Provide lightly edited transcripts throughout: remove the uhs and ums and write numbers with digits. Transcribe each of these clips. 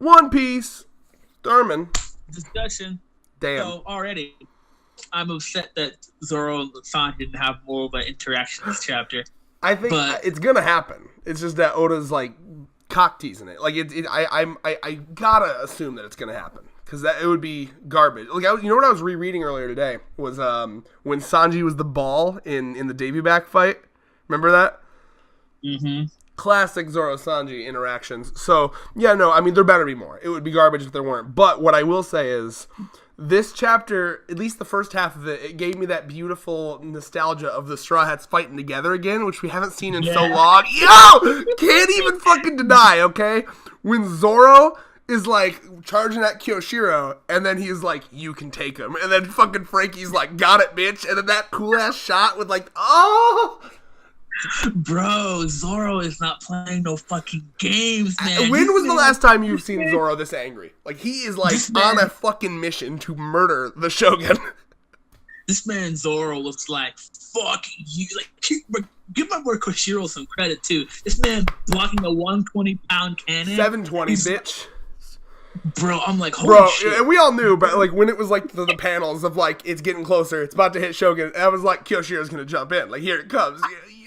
One Piece. Thurman. Discussion. Damn. So already, I'm upset that Zoro and Sanji didn't have more of an interaction this chapter. I think it's gonna happen. It's just that Oda's like cock teasing it. Like I gotta assume that it's gonna happen because it would be garbage. Like you know what I was rereading earlier today was when Sanji was the ball in the debut back fight. Remember that? Mm-hmm. Classic Zoro Sanji interactions. So yeah, no, I mean there better be more. It would be garbage if there weren't. But what I will say is, this chapter, at least the first half of it, it gave me that beautiful nostalgia of the Straw Hats fighting together again, which we haven't seen in so long. Yo! Can't even fucking deny, okay? When Zoro is like charging at Kyoshiro, and then he's like, you can take him. And then fucking Frankie's like, got it, bitch. And then that cool ass shot with like, oh! Bro, Zoro is not playing no fucking games, man. When was the last time you've seen Zoro this angry? Like, he is like on a fucking mission to murder the Shogun. This man Zoro looks like, fuck you. Like, give my boy Koshiro some credit, too. This man blocking a 120-pound cannon. 720, bitch. Bro, I'm like, holy shit. And we all knew, but like when it was like the panels of like, it's getting closer, it's about to hit Shogun, I was like, Kyoshiro's gonna jump in. Like, here it comes.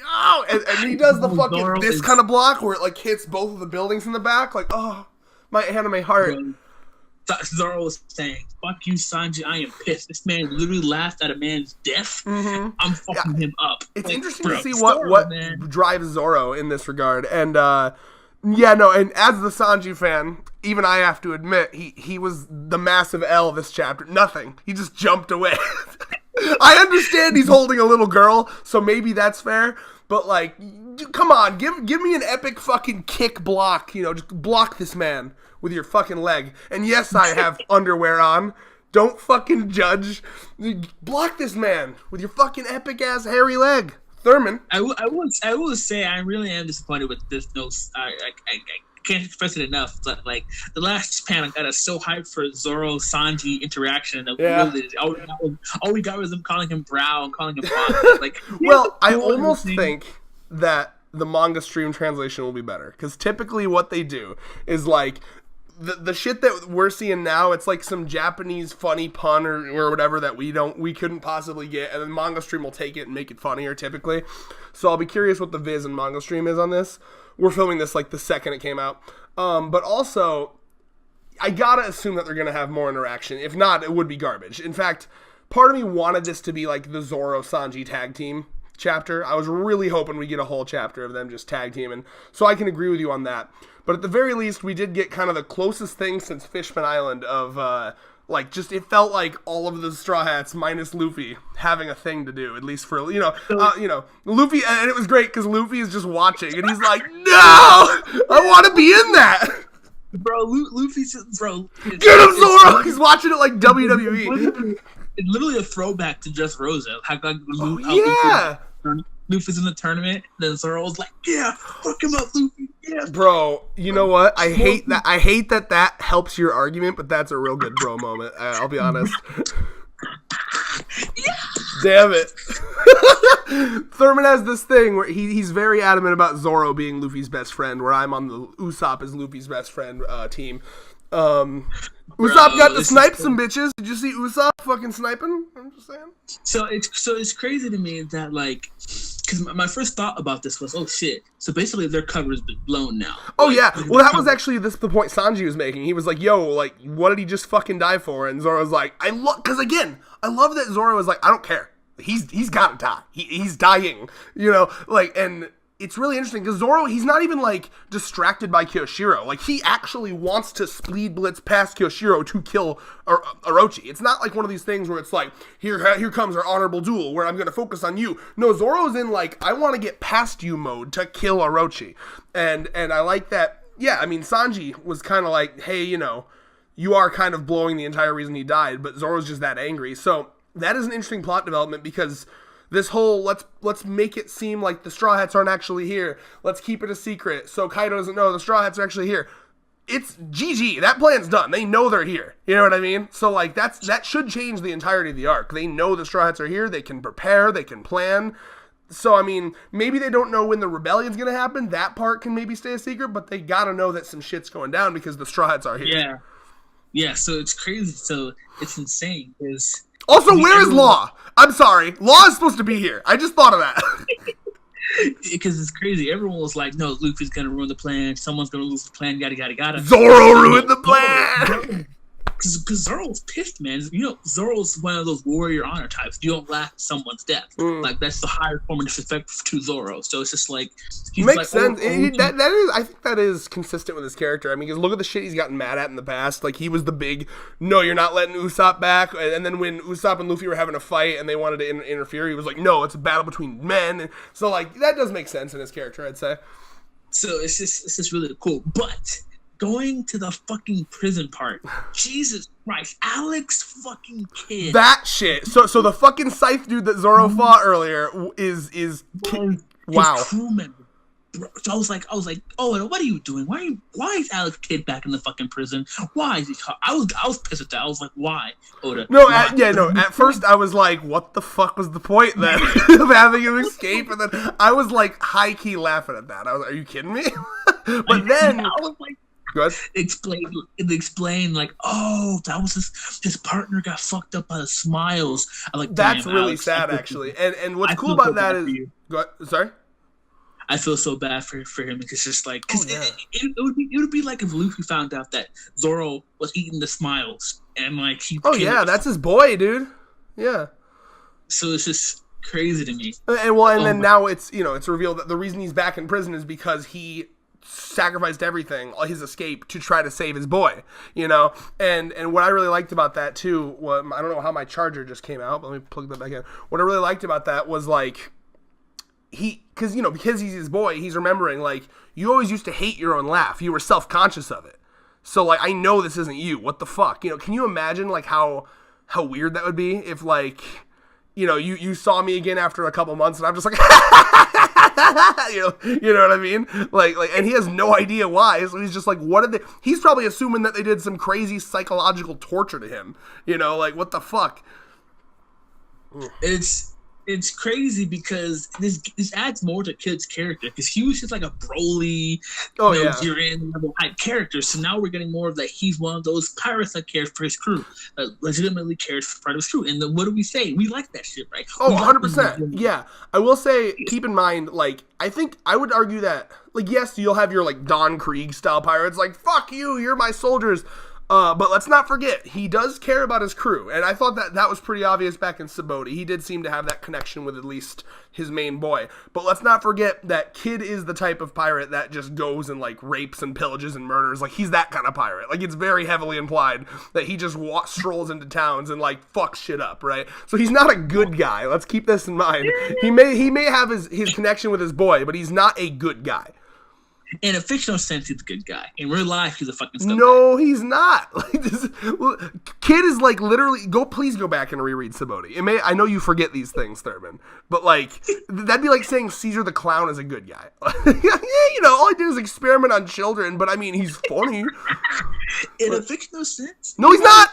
Oh, and he does the fucking this kind of block where it like hits both of the buildings in the back. Like, oh, my anime heart. Bro, Zoro was saying, fuck you, Sanji, I am pissed. This man literally laughed at a man's death. Mm-hmm. I'm fucking him up. It's like, interesting bro, to see Zoro, what man. drives Zoro in this regard. And yeah, no, and as the Sanji fan, even I have to admit, he was the massive L this chapter. Nothing. He just jumped away. I understand he's holding a little girl, so maybe that's fair. But like, come on, give me an epic fucking kick block. You know, just block this man with your fucking leg. And yes, I have underwear on. Don't fucking judge. Block this man with your fucking epic ass hairy leg. Thurman. I will say I really am disappointed with this. No, I can't express it enough. But like the last panel got us so hyped for Zoro Sanji interaction. Yeah. Really, all we got was them calling him Brow and calling him Bond. Like, well, I almost think that the manga stream translation will be better because typically what they do is like the shit that we're seeing now, it's like some Japanese funny pun or whatever that we couldn't possibly get, and then manga stream will take it and make it funnier typically. So I'll be curious what the viz and manga stream is on this. We're filming this like the second it came out. But also, I gotta assume that they're gonna have more interaction. If not, it would be garbage. In fact, part of me wanted this to be like the Zoro Sanji tag team chapter. I was really hoping we get a whole chapter of them just tag teaming. So I can agree with you on that. But at the very least, we did get kind of the closest thing since Fishman Island of, like, just it felt like all of the Straw Hats minus Luffy having a thing to do, at least for, Luffy, and it was great because Luffy is just watching, and he's like, no! I want to be in that! Bro, Luffy's, bro. Get him, Zoro! He's watching it like WWE. It's literally a throwback to Just Rosa. Yeah! Luffy's in the tournament, then Zoro's like, yeah, fuck him up, Luffy, yeah. Bro, you know what? I hate that helps your argument, but that's a real good bro moment. I'll be honest. Yeah. Damn it. Thurman has this thing where he's very adamant about Zoro being Luffy's best friend, where I'm on the Usopp as Luffy's best friend team. Usopp got to snipe some bitches. Did you see Usopp fucking sniping? I'm just saying. So it's crazy to me that like, because my first thought about this was, oh shit. So basically their cover has been blown now. Oh yeah. Well, that was actually the point Sanji was making. He was like, yo, like, what did he just fucking die for? And Zoro's like, because again, I love that Zoro was like, I don't care. He's gotta die. He's dying. You know, like, and it's really interesting because Zoro, he's not even like distracted by Kyoshiro. Like, he actually wants to speed blitz past Kyoshiro to kill Orochi. It's not like one of these things where it's like, here comes our honorable duel where I'm going to focus on you. No, Zoro's in like, I want to get past you mode to kill Orochi. And I like that. Yeah, I mean, Sanji was kind of like, hey, you know, you are kind of blowing the entire reason he died, but Zoro's just that angry. So that is an interesting plot development because this whole let's make it seem like the Straw Hats aren't actually here. Let's keep it a secret so Kaido doesn't know the Straw Hats are actually here. It's GG. That plan's done. They know they're here. You know what I mean? So like that should change the entirety of the arc. They know the Straw Hats are here. They can prepare. They can plan. So, I mean, maybe they don't know when the rebellion's going to happen. That part can maybe stay a secret, but they got to know that some shit's going down because the Straw Hats are here. Yeah. Yeah, so it's crazy. So it's insane. Also, where is Law? I'm sorry. Law is supposed to be here. I just thought of that. Because it's crazy. Everyone was like, no, Luffy's going to ruin the plan. Someone's going to lose the plan. Yada. Zoro ruined the plan! Because Zoro's pissed, man. You know, Zoro's one of those warrior honor types. You don't laugh at someone's death. Like, that's the higher form of disrespect to Zoro. So it's just like... Makes sense. I think that is consistent with his character. I mean, because look at the shit he's gotten mad at in the past. Like, he was the big, no, you're not letting Usopp back. And then when Usopp and Luffy were having a fight and they wanted to interfere, he was like, no, it's a battle between men. And so, like, that does make sense in his character, I'd say. So it's just really cool. But... going to the fucking prison part. Jesus Christ. Alex fucking Kidd. That shit. So the fucking scythe dude that Zoro fought earlier is wow. Crewman. So I was like, oh, what are you doing? Why is Alex Kidd back in the fucking prison? Why is he I was pissed at that. I was like, why, Oda? No, at first I was like, what the fuck was the point then of having him escape? And then I was like high key laughing at that. I was like, are you kidding me? But then I was like, explain like, oh, that was his partner got fucked up by the smiles. I'm like, that's really Alex, sad actually. And what's cool about that is sorry? I feel so bad for him because it's just like, because it would be like if Luffy found out that Zoro was eating the smiles and like he. Oh yeah, that's his boy, dude. Yeah. So it's just crazy to me. And then now it's revealed that the reason he's back in prison is because he sacrificed everything, his escape, to try to save his boy, and what I really liked about that too, I don't know how my charger just came out, but let me plug that back in. What I really liked about that was like because he's his boy, he's remembering like, you always used to hate your own laugh, you were self-conscious of it, so like, I know this isn't you, what the fuck, can you imagine like how weird that would be if like, you saw me again after a couple months and I'm just like you know what I mean? Like, and he has no idea why. So he's just like, what did they? He's probably assuming that they did some crazy psychological torture to him. Like, what the fuck? It's crazy because this adds more to Kid's character because he was just like a Broly, Jiren level hype character. So now we're getting more of that. He's one of those pirates that cares for his crew, that legitimately cares for part of his crew. And then what do we say? We like that shit, right? Oh, 100%. Yeah, I will say, keep in mind, like, I think I would argue that, like, yes, you'll have your like Don Krieg style pirates, like, fuck you, you're my soldiers. But let's not forget, he does care about his crew, and I thought that was pretty obvious back in Sabaody. He did seem to have that connection with at least his main boy. But let's not forget that Kid is the type of pirate that just goes and, like, rapes and pillages and murders. Like, he's that kind of pirate. Like, it's very heavily implied that he just strolls into towns and, like, fucks shit up, right? So he's not a good guy. Let's keep this in mind. He may have his connection with his boy, but he's not a good guy. In a fictional sense, he's a good guy. In real life, he's a fucking scumbag. No, he's not. Like, Kid is like literally. Please go back and reread Sabaody. I know you forget these things, Thurman, but like that'd be like saying Caesar the Clown is a good guy. All he did is experiment on children, but I mean, he's funny. In a fictional sense, no, he's not.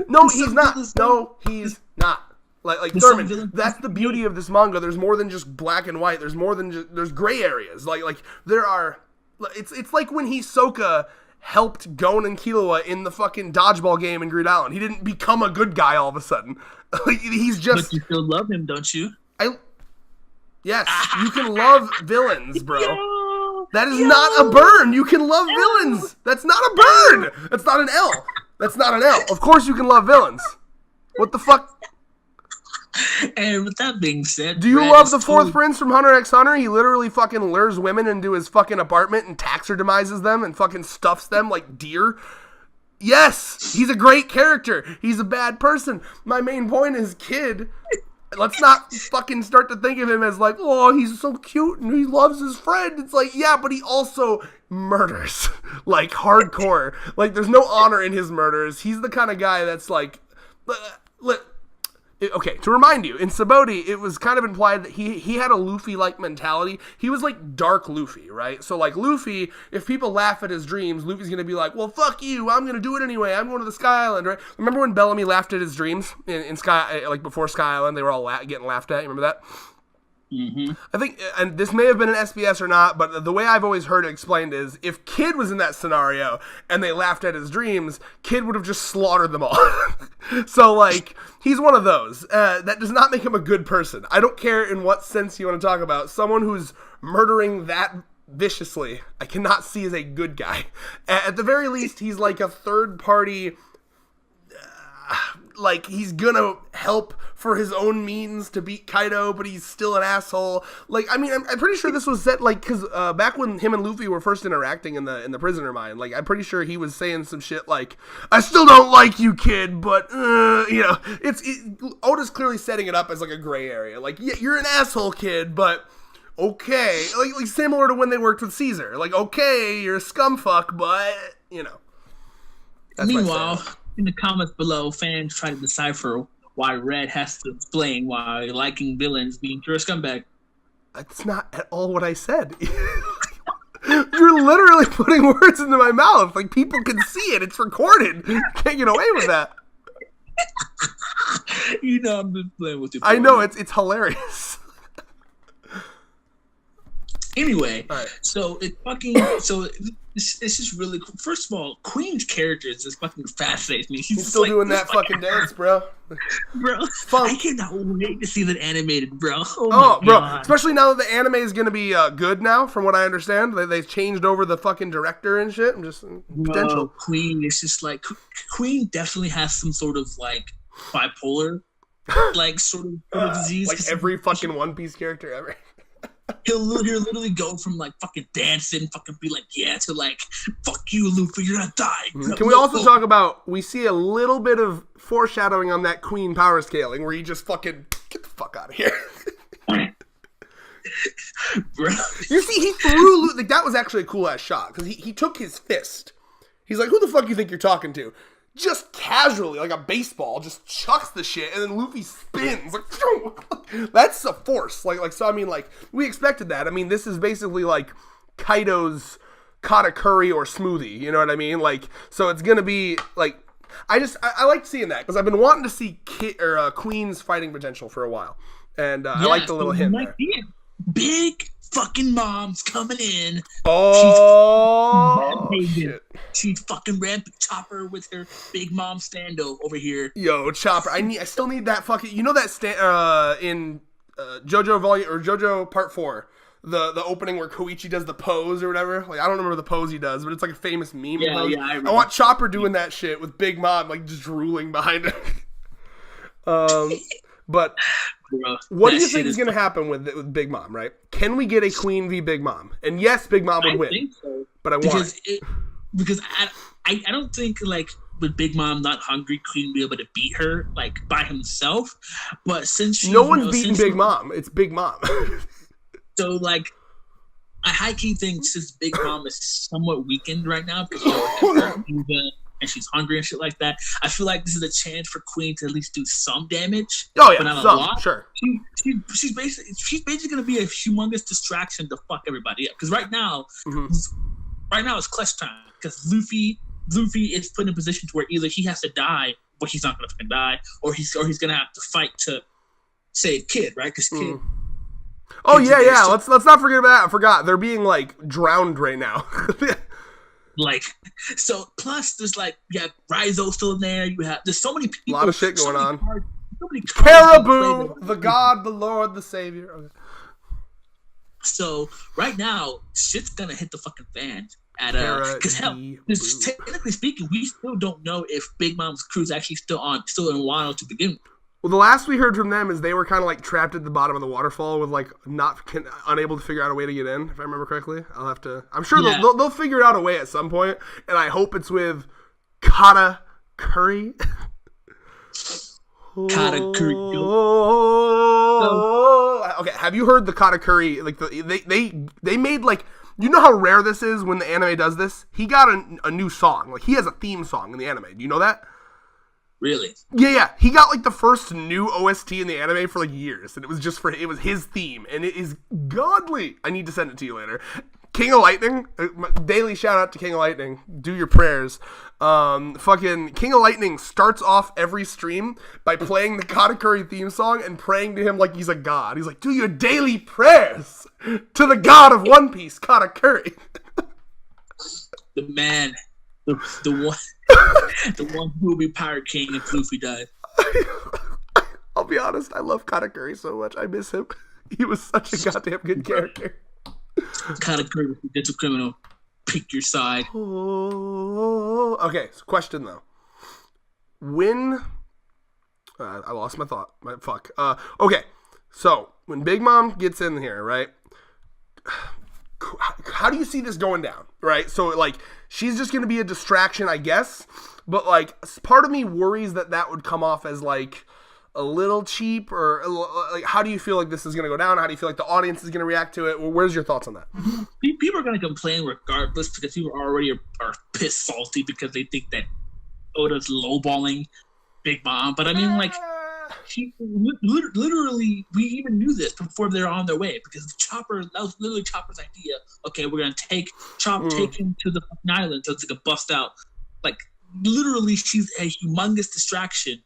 No, he's not. No, he's not. Like Thurman, that's the beauty of this manga. There's more than just black and white. There's more than there's gray areas. Like there are. It's like when Hisoka helped Gon and Killua in the fucking dodgeball game in Greed Island. He didn't become a good guy all of a sudden. He's just. But you still love him, don't you? Yes, you can love villains, bro. That is not a burn. You can love villains. That's not a burn. That's not an L. That's not an L. Of course you can love villains. What the fuck? And with that being said, do you love the fourth prince from Hunter x Hunter? He literally fucking lures women into his fucking apartment and taxidermizes them and fucking stuffs them like deer. Yes, he's a great character. He's a bad person. My main point is Kid. Let's not fucking start to think of him as like, oh, he's so cute and he loves his friend. It's like, yeah, but he also murders. Like, hardcore. Like, there's no honor in his murders. He's the kind of guy that's like... Okay, to remind you, in Sabaody, it was kind of implied that he had a Luffy-like mentality. He was like dark Luffy, right? So like Luffy, if people laugh at his dreams, Luffy's gonna be like, well, fuck you, I'm gonna do it anyway, I'm going to the Sky Island, right? Remember when Bellamy laughed at his dreams in Sky, like before Sky Island, they were all getting laughed at, you remember that? Mm-hmm. I think, and this may have been an SBS or not, but the way I've always heard it explained is if Kid was in that scenario and they laughed at his dreams, Kid would have just slaughtered them all. So, like, he's one of those. That does not make him a good person. I don't care in what sense you want to talk about. Someone who's murdering that viciously, I cannot see as a good guy. At the very least, he's like a third party. Like, he's gonna help for his own means to beat Kaido, but he's still an asshole. Like, I mean, I'm pretty sure this was set, like, because back when him and Luffy were first interacting in the prisoner mine, like, I'm pretty sure he was saying some shit like, I still don't like you, kid, but, you know, Oda's clearly setting it up as, like, a gray area. Like, yeah, you're an asshole, kid, but okay. Like similar to when they worked with Caesar. Like, okay, you're a scumfuck, but, you know. Meanwhile, in the comments below, fans try to decipher why Red has to explain why liking villains means you're a scumbag. That's not at all what I said. You're literally putting words into my mouth. Like, people can see it. It's recorded. You can't get away with that. You know I'm just playing with you. I know, it's hilarious. Anyway, right. So this is really cool. First of all, Queen's character just fucking fascinates me. He's still like, doing that fucking dance, bro. Bro, I cannot wait to see that animated, bro. Oh bro, especially now that the anime is going to be good now, from what I understand. They've changed over the fucking director and shit. I'm just potential. Queen is just like Queen definitely has some sort of like bipolar, like sort of disease. Like every fucking One Piece character ever. He'll literally go from like fucking dancing, fucking be like, yeah, to like, fuck you, Luffy, you're gonna die. Can we also talk about, we see a little bit of foreshadowing on that Queen power scaling where he just fucking, get the fuck out of here. Bro. You see, he threw, like, that was actually a cool ass shot, because he took his fist. He's like, who the fuck you think you're talking to? Just casually, like a baseball, just chucks the shit, and then Luffy spins. Like, that's a force. Like, so I mean, like, we expected that. I mean, this is basically like Kaido's Katakuri or Smoothie. You know what I mean? Like, so it's gonna be like, I like seeing that because I've been wanting to see Queen's fighting potential for a while, and I like the little hint there. Big fucking Mom's coming in. Oh, shit. She's fucking ramping Chopper with her Big Mom stando over here. Yo, Chopper, I still need that fucking. You know that in JoJo Part 4, the opening where Koichi does the pose or whatever. Like, I don't remember the pose he does, but it's like a famous meme. Yeah, yeah. I want Chopper doing that shit with Big Mom, like just drooling behind her. But bro, what do you think is going to happen with Big Mom, right? Can we get a Queen v Big Mom? And yes, Big Mom would win. Think so. But I want it. Because I don't think, like, with Big Mom not hungry, Queen would be able to beat her, like, by himself. But since no one's beating Big Mom. It's Big Mom. So, like, I high-key think since Big Mom is somewhat weakened right now because and she's hungry and shit like that, I feel like this is a chance for Queen to at least do some damage. Oh yeah, but not a lot. Sure. She's basically gonna be a humongous distraction to fuck everybody up. Because right now it's clutch time. Because Luffy is put in a position to where either he has to die, but he's not gonna fucking die, or he's gonna have to fight to save Kid, right? Because Kid. Oh yeah. Let's not forget about that. I forgot they're being like drowned right now. Like, so plus there's like, you have Raizo still in there. There's so many people. A lot of shit going on. Caribou, the God, the Lord, the Savior. Okay. So right now, shit's gonna hit the fucking fan. Because hell, technically speaking, we still don't know if Big Mom's crew's actually still in Wano to begin with. Well, the last we heard from them is they were kind of like trapped at the bottom of the waterfall with like unable to figure out a way to get in. If I remember correctly, I'm sure they'll figure out a way at some point, and I hope it's with Katakuri. Katakuri. Okay, have you heard the Katakuri? Like they made like, you know how rare this is when the anime does this. He got a new song. Like he has a theme song in the anime. Do you know that? Really? Yeah. He got like the first new OST in the anime for like years, and it was his theme, and it is godly. I need to send it to you later. King of Lightning, daily shout out to King of Lightning. Do your prayers. Fucking King of Lightning starts off every stream by playing the Katakuri theme song and praying to him like he's a god. He's like, do your daily prayers to the god of One Piece, Katakuri. The man, the one, the one who will be Pirate King if Luffy died. I'll be honest, I love Katakuri so much. I miss him. He was such a goddamn good character. Katakuri, it's a criminal. Pick your side. Oh, okay, so question though. When I lost my thought. Fuck. Okay, so when Big Mom gets in here, right? How do you see this going down, right? So, like, she's just going to be a distraction, I guess. But, like, part of me worries that would come off as, like, a little cheap. Or, like, how do you feel like this is going to go down? How do you feel like the audience is going to react to it? Where's your thoughts on that? People are going to complain regardless because people already are pissed salty because they think that Oda's lowballing Big Mom. But, I mean, like... She literally, we even knew this before they're on their way because Chopper, that was literally Chopper's idea. Okay, we're gonna take him to the island so it's like a bust out. Like literally, she's a humongous distraction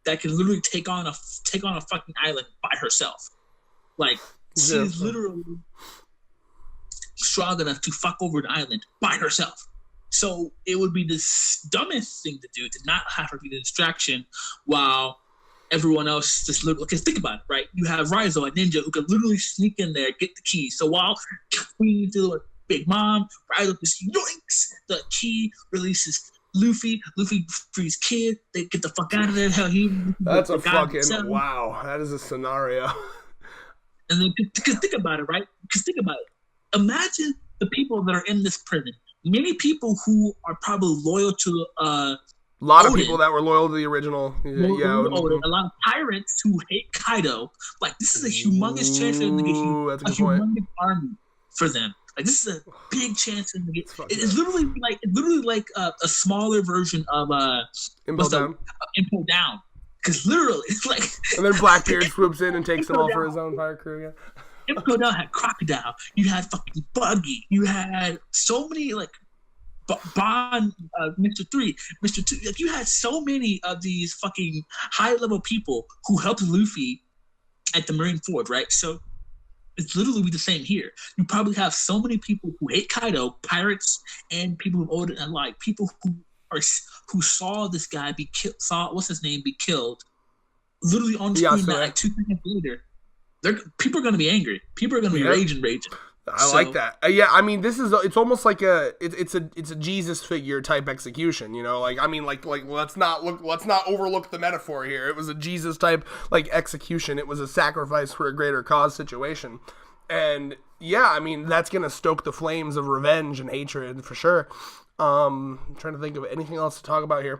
that can literally take on a fucking island by herself. Like she's literally strong enough to fuck over an island by herself. So it would be the dumbest thing to do to not have her be the distraction while everyone else just literally, because think about it, right? You have Raizo, a ninja, who can literally sneak in there, get the key. So while Queen dealing with Big Mom, Raizo just yoinks the key, releases Luffy frees Kid, they get the fuck out of there. Hell, that's a fucking, wow, that is a scenario. And then, because think about it, right? Because think about it. Imagine the people that are in this prison. Many people who are probably loyal to a lot of people that were loyal to the original. Yeah, a lot of pirates who hate Kaido. Like, this is a humongous chance for them to get a humongous army for them. Like, this is a big chance for them to get. It's literally like a smaller version of Impel Down. Impel Down. Because literally, it's like. And then Blackbeard swoops in and takes them all for his own pirate crew again. Impel Down had Crocodile. You had fucking Buggy. You had so many like. Bond, Mr. 3, Mr. 2, like you had so many of these fucking high-level people who helped Luffy at the Marineford, right? So it's literally the same here. You probably have so many people who hate Kaido, pirates, and people who owed it and like people who saw this guy be killed, be killed, literally on the screen. Like 2 seconds later, people are going to be angry. People are going to be raging. I like that. Yeah, I mean, it's almost like it's a Jesus figure type execution, you know? Like, I mean, like let's not overlook the metaphor here. It was a Jesus type like execution. It was a sacrifice for a greater cause situation. And yeah, I mean, that's going to stoke the flames of revenge and hatred for sure. I'm trying to think of anything else to talk about here.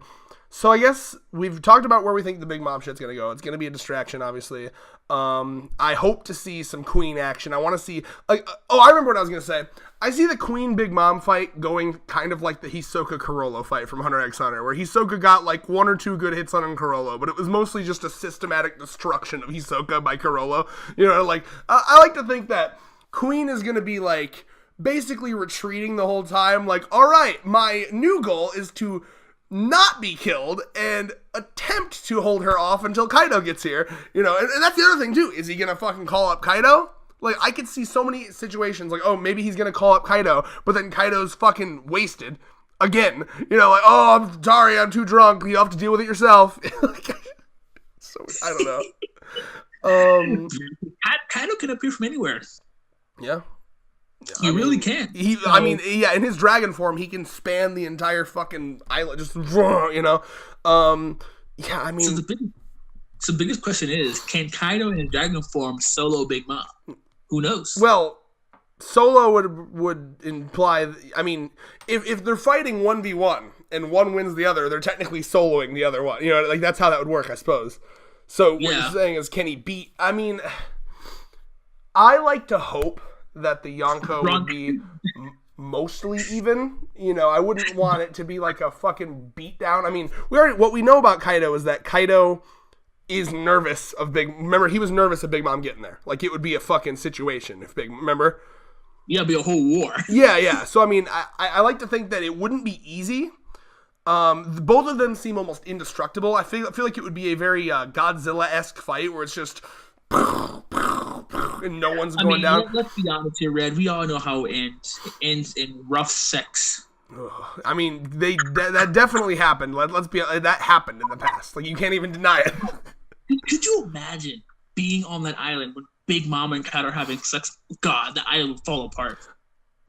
So I guess we've talked about where we think the Big Mom shit's going to go. It's going to be a distraction, obviously. I hope to see some Queen action. I want to see... I remember what I was going to say. I see the Queen Big Mom fight going kind of like the Hisoka Karolo fight from Hunter x Hunter, where Hisoka got like 1 or 2 good hits on Karolo, but it was mostly just a systematic destruction of Hisoka by Karolo. You know, like, I like to think that Queen is going to be like basically retreating the whole time. Like, all right, my new goal is to not be killed and attempt to hold her off until Kaido gets here, you know, and that's the other thing too. Is he gonna fucking call up Kaido? Like, I could see so many situations like, oh, maybe he's gonna call up Kaido, but then Kaido's fucking wasted again, you know, like, oh, I'm sorry, I'm too drunk, you have to deal with it yourself. So I don't know. Kaido can appear from anywhere. Yeah. He really can. I mean, yeah, in his dragon form, he can span the entire fucking island, just, you know? Yeah, I mean... So the biggest question is, can Kaido in his dragon form solo Big Mom? Who knows? Well, solo would imply... I mean, if they're fighting 1v1, and one wins the other, they're technically soloing the other one. You know, like, that's how that would work, I suppose. So what you're saying is, can he beat... I mean, I like to hope that the Yonko would be mostly even. You know, I wouldn't want it to be like a fucking beatdown. I mean, what we know about Kaido is that Kaido is nervous of Remember, he was nervous of Big Mom getting there. Like, it would be a fucking situation if remember? Yeah, it'd be a whole war. Yeah. So I mean, I like to think that it wouldn't be easy. Both of them seem almost indestructible. I feel like it would be a very Godzilla-esque fight where it's just and no one's going down. Let's be honest here, Red. We all know how it ends. It ends in rough sex. I mean, that definitely happened. Let's be that happened in the past. Like, you can't even deny it. Could you imagine being on that island when Big Mama and Cat are having sex? God, the island would fall apart.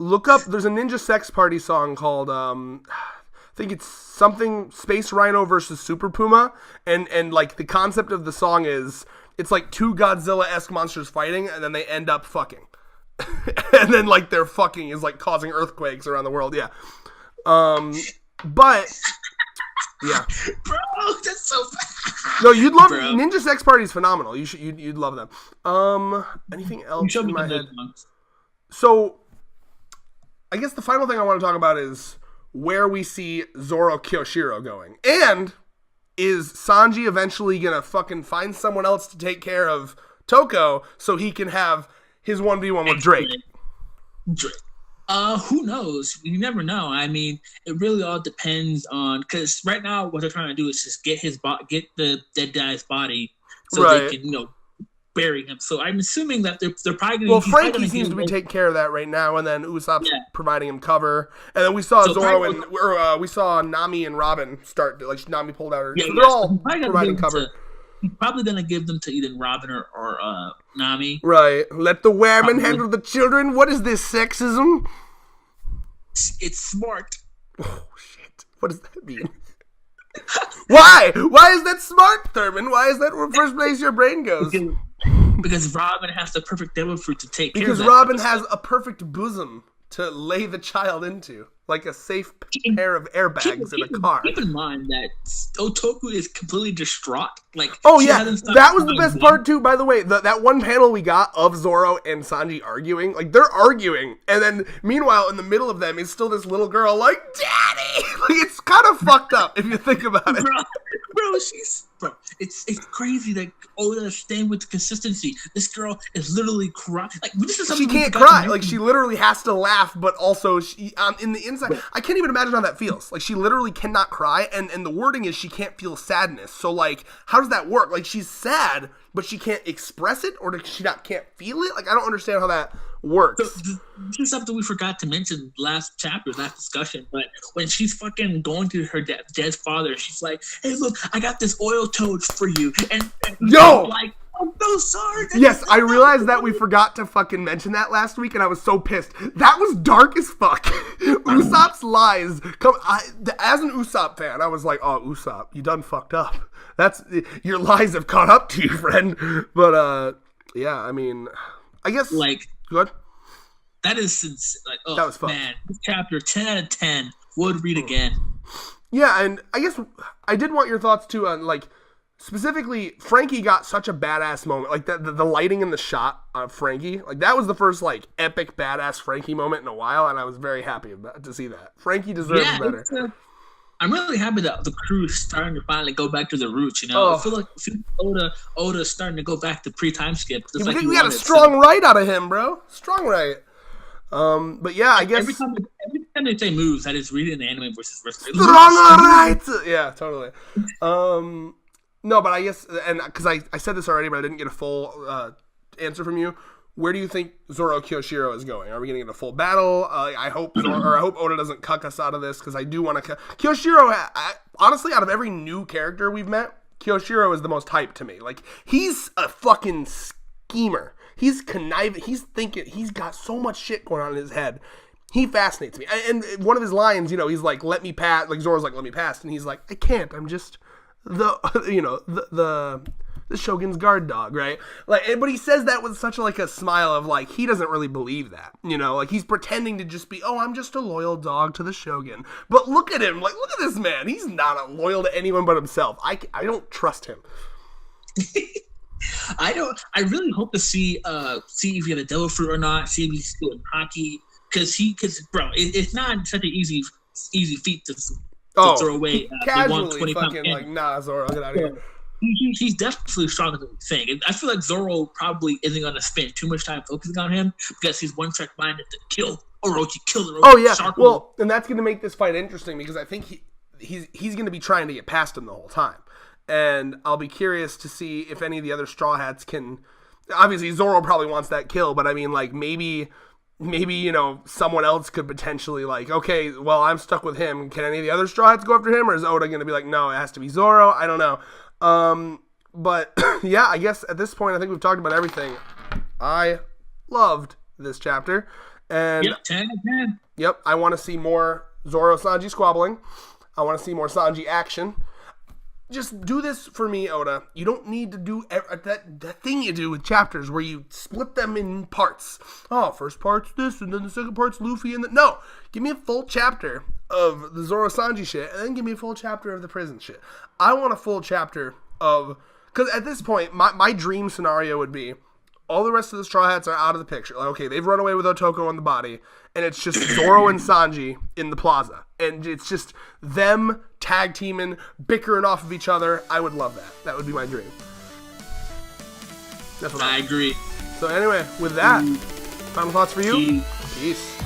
Look up. There's a Ninja Sex Party song called I think it's something Space Rhino versus Super Puma, and like the concept of the song is it's like two Godzilla-esque monsters fighting, and then they end up fucking, and then like their fucking is like causing earthquakes around the world. Yeah, but yeah, bro, that's so bad. No, you'd love Ninja Sex Party is phenomenal. You'd love them. Anything else in my head? So, I guess the final thing I want to talk about is where we see Zoro Kyoshiro going. And is Sanji eventually going to fucking find someone else to take care of Toko so he can have his 1v1 with Drake? Who knows? You never know. I mean, it really all depends on, because right now what they're trying to do is just get the dead guy's body so they can, bury him. So I'm assuming that they're probably going to... Well, Frankie seems to be taking care of that right now, and then Usopp's providing him cover. And then we saw Zoro and we saw Nami and Robin start, like Nami pulled out her... so they're all providing cover. He's probably going to give them to either Robin or Nami. Right. Let the women handle the children. What is this, sexism? It's smart. Oh, shit. What does that mean? Why? Why is that smart, Thurman? Why is that the first place your brain goes? Because Robin has the perfect devil fruit to take care of Because Robin has a perfect bosom to lay the child into. Like a safe pair of airbags in a car. Keep in mind that Otoku is completely distraught. Like, oh yeah, that was the best part too. By the way, that one panel we got of Zoro and Sanji arguing, like they're arguing, and then meanwhile in the middle of them is still this little girl like, "Daddy!" Like, it's kind of fucked up if you think about it. Bro, it's crazy that Oda is staying with the consistency. This girl is literally crying. Like, this is something she can't cry. Like, she literally has to laugh, but also she in the inside. I can't even imagine how that feels. Like, she literally cannot cry, and the wording is she can't feel sadness. So, like, how does that work? Like, she's sad, but she can't express it, or does she can't feel it? Like, I don't understand how that works. So, this is something we forgot to mention last discussion, but when she's fucking going to her dad's father, she's like, "Hey, look, I got this oil toad for you," and yo, like, I'm so sorry. Yes, I realized that we forgot to fucking mention that last week, and I was so pissed. That was dark as fuck. Usopp's lies. As an Usopp fan, I was like, "Oh, Usopp, you done fucked up. Your lies have caught up to you, friend." But yeah, I mean, I guess like. Good. That is like, oh, that was fun. Man, this chapter 10 out of 10 would read again. Yeah, and I guess I did want your thoughts too on like specifically Frankie got such a badass moment, like the lighting in the shot of Frankie, like that was the first like epic badass Frankie moment in a while, and I was very happy to see that. Frankie deserves better. I'm really happy that the crew is starting to finally go back to the roots. You know, I feel like Oda's starting to go back to pre-time skip. We got a strong right out of him, bro. Strong right. But yeah, I guess every time they say moves, that is reading the anime versus strong right. Yeah, totally. No, but I guess, and because I said this already, but I didn't get a full answer from you. Where do you think Zoro Kyoshiro is going? Are we going to get a full battle? I hope Oda doesn't cuck us out of this, because I do want to... Kyoshiro, honestly, out of every new character we've met, Kyoshiro is the most hyped to me. Like, he's a fucking schemer. He's conniving. He's thinking. He's got so much shit going on in his head. He fascinates me. And one of his lines, he's like, "Let me pass." Like, Zoro's like, "Let me pass." And he's like, "I can't. I'm just the Shogun's guard dog," right? Like, but he says that with such a smile of like he doesn't really believe that, like he's pretending to just be, "Oh, I'm just a loyal dog to the Shogun." But look at him, like look at this man. He's not loyal to anyone but himself. I don't trust him. I really hope to see if he had a devil fruit or not. See if he's still in hockey, because bro, it's not such an easy feat to throw away. Casually fucking like, "Nah, Zoro, get out of here." He's definitely stronger than we think. And I feel like Zoro probably isn't going to spend too much time focusing on him because he's one-track minded to kill Orochi, kill Orochi. Oh yeah, well, and that's going to make this fight interesting because I think he's going to be trying to get past him the whole time, and I'll be curious to see if any of the other Straw Hats can. Obviously, Zoro probably wants that kill, but I mean, like maybe someone else could potentially like, okay, well, I'm stuck with him. Can any of the other Straw Hats go after him, or is Oda going to be like, no, it has to be Zoro? I don't know. But yeah, I guess at this point, I think we've talked about everything. I loved this chapter, and yep, 10. Yep, I want to see more Zoro Sanji squabbling. I want to see more Sanji action. Just do this for me, Oda. You don't need to do that thing you do with chapters where you split them in parts. Oh, first part's this, and then the second part's Luffy, and no. Give me a full chapter of the Zoro Sanji shit, and then give me a full chapter of the prison shit. I want a full chapter of... Because at this point, my dream scenario would be all the rest of the Straw Hats are out of the picture. Like, okay, they've run away with Otoko on the body, and it's just Zoro and Sanji in the plaza. And it's just them tag teaming, bickering off of each other. I would love that. That would be my dream. That's what I agree. So anyway, with that, final thoughts for you? Peace.